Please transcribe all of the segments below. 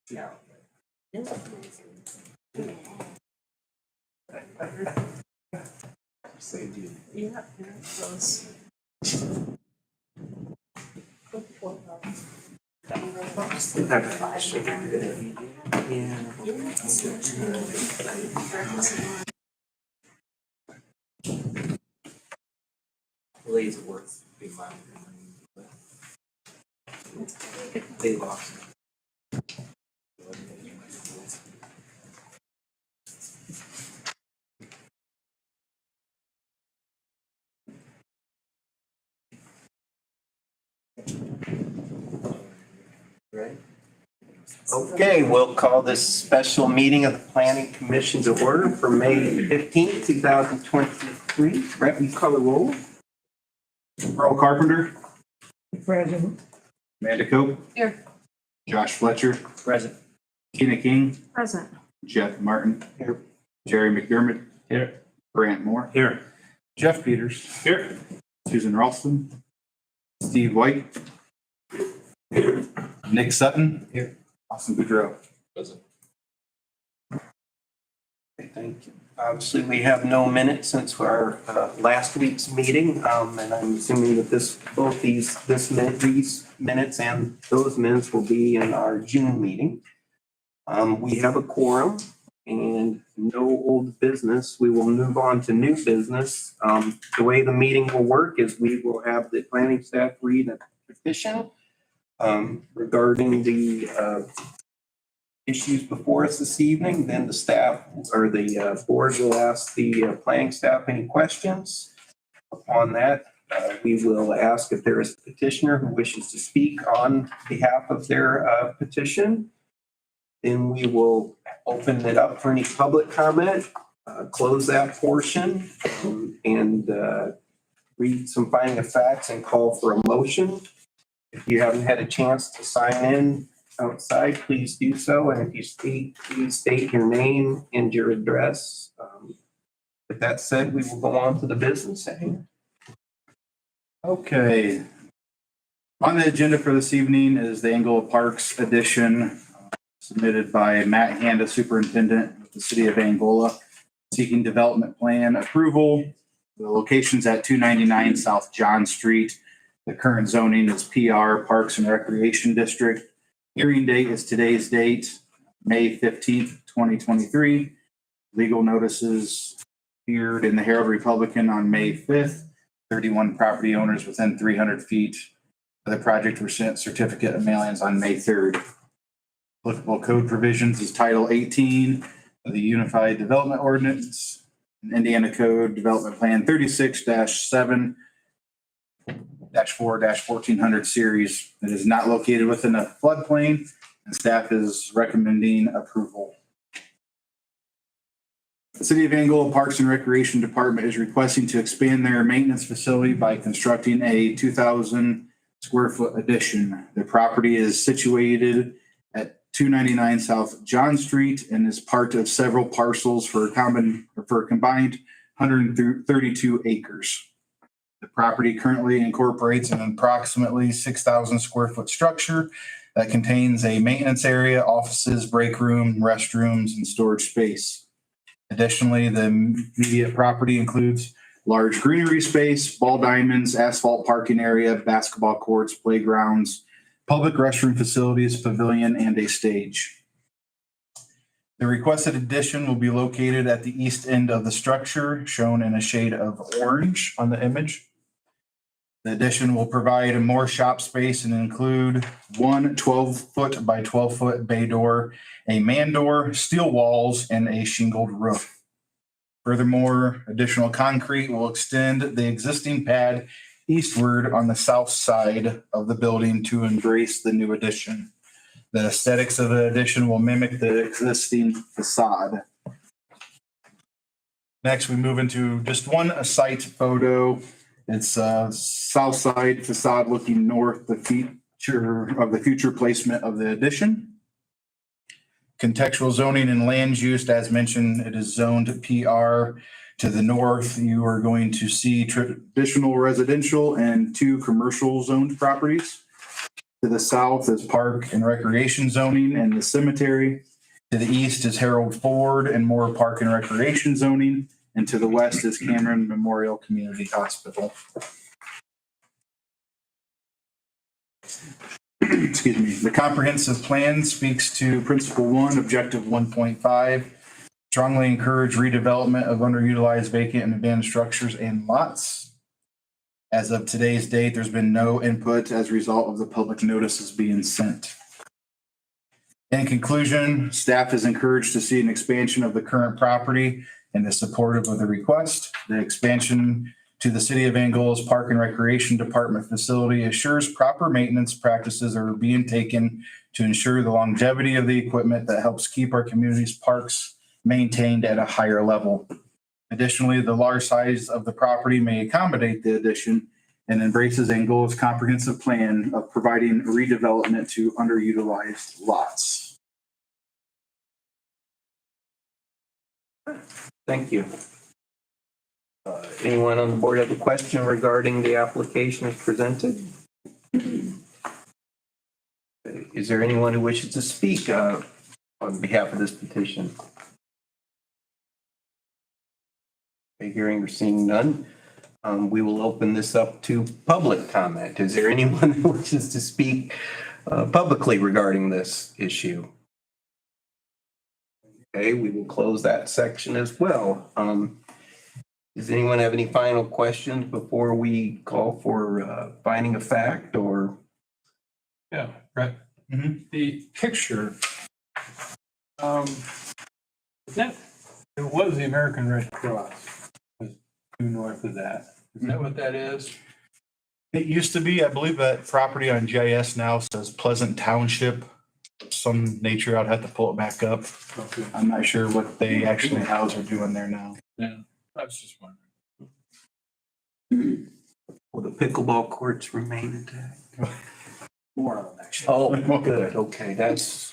No. Saved you. Yeah, close. Blades worth big money. They lost. Right. Okay, we'll call this special meeting of the Planning Commission to order for May 15th, 2023. Brett, will you call the roll? Earl Carpenter, Present. Amanda Cope. Here. Josh Fletcher, Present. Tina King, Present. Jeff Martin. Here. Jerry McDermott. Here. Grant Moore. Here. Jeff Peters. Here. Susan Ralston. Steve White. Nick Sutton. Here. Austin Boudreau. Present. Okay, thank you. Obviously, we have no minutes since our last week's meeting, and I'm assuming that both these minutes and those minutes will be in our June meeting. We have a quorum and no old business. We will move on to new business. The way the meeting will work is we will have the planning staff read a petition regarding the issues before us this evening. Then the staff or the board will ask the planning staff any questions. Upon that, we will ask if there is a petitioner who wishes to speak on behalf of their petition. Then we will open it up for any public comment, close that portion, and read some finding of facts and call for a motion. If you haven't had a chance to sign in outside, please do so. And if you speak, please state your name and your address. With that said, we will go on to the business at hand. Okay. On the agenda for this evening is the Angola Parks edition submitted by Matt Handa, Superintendent of the City of Angola, seeking development plan approval. The location's at 299 South John Street. The current zoning is PR, Parks and Recreation District. Hearing date is today's date, May 15th, 2023. Legal notices appeared in the Herald Republican on May 5th. 31 property owners within 300 feet of the project were sent certificate of mailings on May 3rd. Applicable code provisions is Title 18 of the Unified Development Ordinance, and Indiana Code Development Plan 36-7 -4-1400 series. It is not located within a floodplain, and staff is recommending approval. The City of Angola Parks and Recreation Department is requesting to expand their maintenance facility by constructing a 2,000 square foot addition. The property is situated at 299 South John Street and is part of several parcels for a combined 132 acres. The property currently incorporates an approximately 6,000 square foot structure that contains a maintenance area, offices, break room, restrooms, and storage space. Additionally, the immediate property includes large greenery space, ball diamonds, asphalt parking area, basketball courts, playgrounds, public restroom facilities, pavilion, and a stage. The requested addition will be located at the east end of the structure, shown in a shade of orange on the image. The addition will provide more shop space and include one 12-foot by 12-foot bay door, a man door, steel walls, and a shingled roof. Furthermore, additional concrete will extend the existing pad eastward on the south side of the building to embrace the new addition. The aesthetics of the addition will mimic the existing facade. Next, we move into just one site photo. It's a south side facade looking north, the future placement of the addition. Contextual zoning and land use, as mentioned, it is zoned PR. To the north, you are going to see traditional residential and 2 commercial zoned properties. To the south is Park and Recreation zoning and the cemetery. To the east is Harold Ford and more Park and Recreation zoning. And to the west is Cameron Memorial Community Hospital. Excuse me. The comprehensive plan speaks to principle 1, objective 1.5. Strongly encourage redevelopment of underutilized vacant and abandoned structures and lots. As of today's date, there's been no input as a result of the public notices being sent. In conclusion, staff is encouraged to see an expansion of the current property and is supportive of the request. The expansion to the City of Angola's Park and Recreation Department facility assures proper maintenance practices are being taken to ensure the longevity of the equipment that helps keep our community's parks maintained at a higher level. Additionally, the large size of the property may accommodate the addition and embraces Angola's comprehensive plan of providing redevelopment to underutilized lots. Thank you. Anyone on the board have a question regarding the application as presented? Is there anyone who wishes to speak on behalf of this petition? Okay, hearing or seeing none, we will open this up to public comment. Is there anyone who wishes to speak publicly regarding this issue? Okay, we will close that section as well. Does anyone have any final questions before we call for finding a fact or? Yeah, right. The picture, that, it was the American Red Cross, was due north of that. Is that what that is? It used to be, I believe that property on GIS now says Pleasant Township, some nature. I'd have to pull it back up. Okay. I'm not sure what they actually house are doing there now. Yeah, I was just wondering. Will the pickleball courts remain intact? More of them, actually. Oh, good. Okay, that's,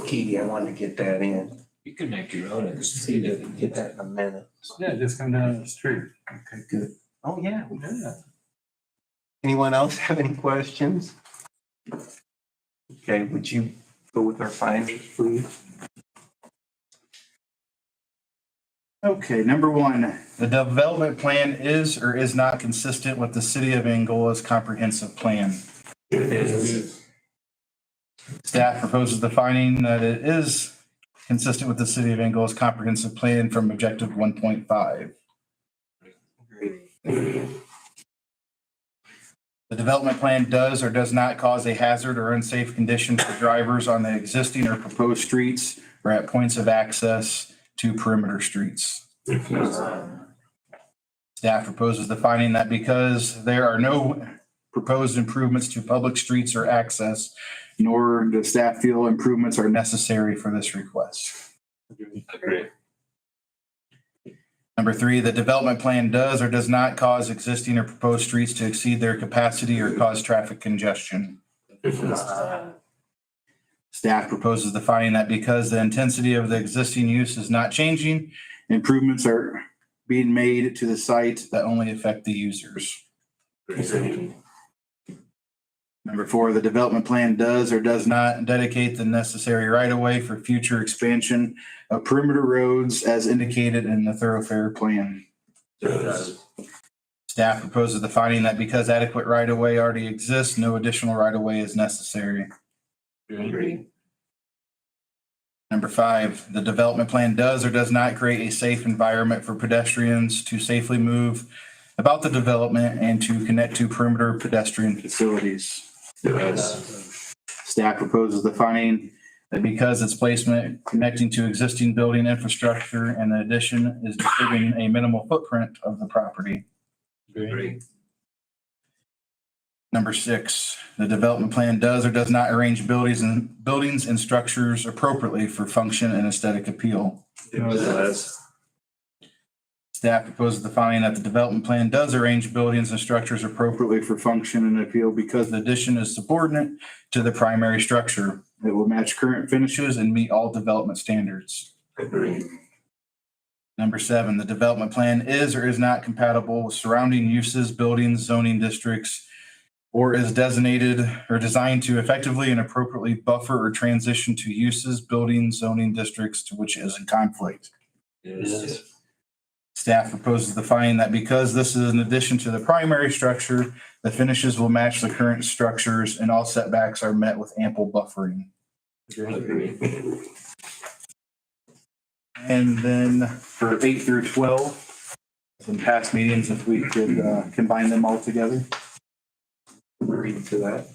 key. I wanted to get that in. You can make your own and See if we can get that in a minute. Yeah, just come down the street. Okay, good. Oh, yeah. Yeah. Anyone else have any questions? Okay, would you go with our findings, please? Okay, number 1, the development plan is or is not consistent with the City of Angola's comprehensive plan. It is. Staff proposes the finding that it is consistent with the City of Angola's comprehensive plan from objective 1.5. The development plan does or does not cause a hazard or unsafe condition for drivers on the existing or proposed streets or at points of access to perimeter streets. Staff proposes the finding that because there are no proposed improvements to public streets or access, nor does staff feel improvements are necessary for this request. Agree. Number 3, the development plan does or does not cause existing or proposed streets to exceed their capacity or cause traffic congestion. Staff proposes the finding that because the intensity of the existing use is not changing, improvements are being made to the site that only affect the users. Number 4, the development plan does or does not dedicate the necessary right-of-way for future expansion of perimeter roads as indicated in the thoroughfare plan. Staff proposes the finding that because adequate right-of-way already exists, no additional right-of-way is necessary. Agree. Number 5, the development plan does or does not create a safe environment for pedestrians to safely move about the development and to connect to perimeter pedestrian facilities. Staff proposes the finding that because its placement connecting to existing building infrastructure and the addition is disturbing a minimal footprint of the property. Agree. Number 6, the development plan does or does not arrange buildings and structures appropriately for function and aesthetic appeal. Staff proposes the finding that the development plan does arrange buildings and structures appropriately for function and appeal because the addition is subordinate to the primary structure. It will match current finishes and meet all development standards. Agree. Number 7, the development plan is or is not compatible with surrounding uses, buildings, zoning districts, or is designated or designed to effectively and appropriately buffer or transition to uses, buildings, zoning districts to which it is in conflict. Yes. Staff proposes to find that because this is in addition to the primary structure, the finishes will match the current structures and all setbacks are met with ample buffering. Agree. And then for 8 through 12, in past meetings, if we could combine them all together. Agree to that.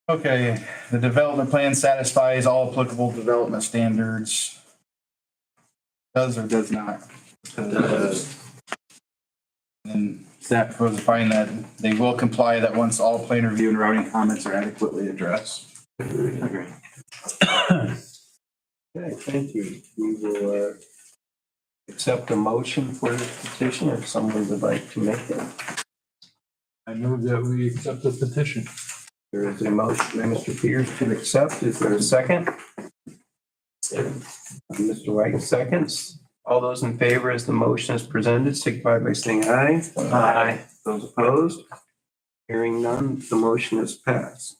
Okay, the development plan satisfies all applicable development standards. Does or does not? And staff proposes to find that they will comply that once all plan review and routing comments are adequately addressed. Agree. Okay, thank you. We will accept a motion for the petition if someone would like to make it. I move that we accept the petition. There is a motion by Mr. Pierce to accept. Is there a second? Mr. White seconds. All those in favor as the motion is presented, signify by saying aye. Aye. Those opposed? Hearing none, the motion is passed.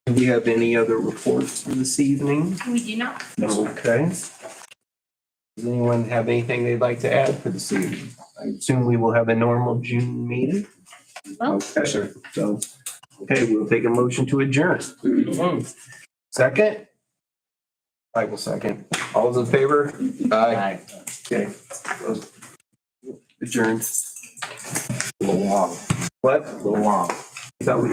Do we have any other reports for this evening? We do not. Okay. Does anyone have anything they'd like to add for this evening? I assume we will have a normal June meeting. Well. Okay, sir. So, okay, we'll take a motion to adjourn. Second? I will second. All those in favor? Aye. Okay. Adjourned. A little long. What? A little long. Is that what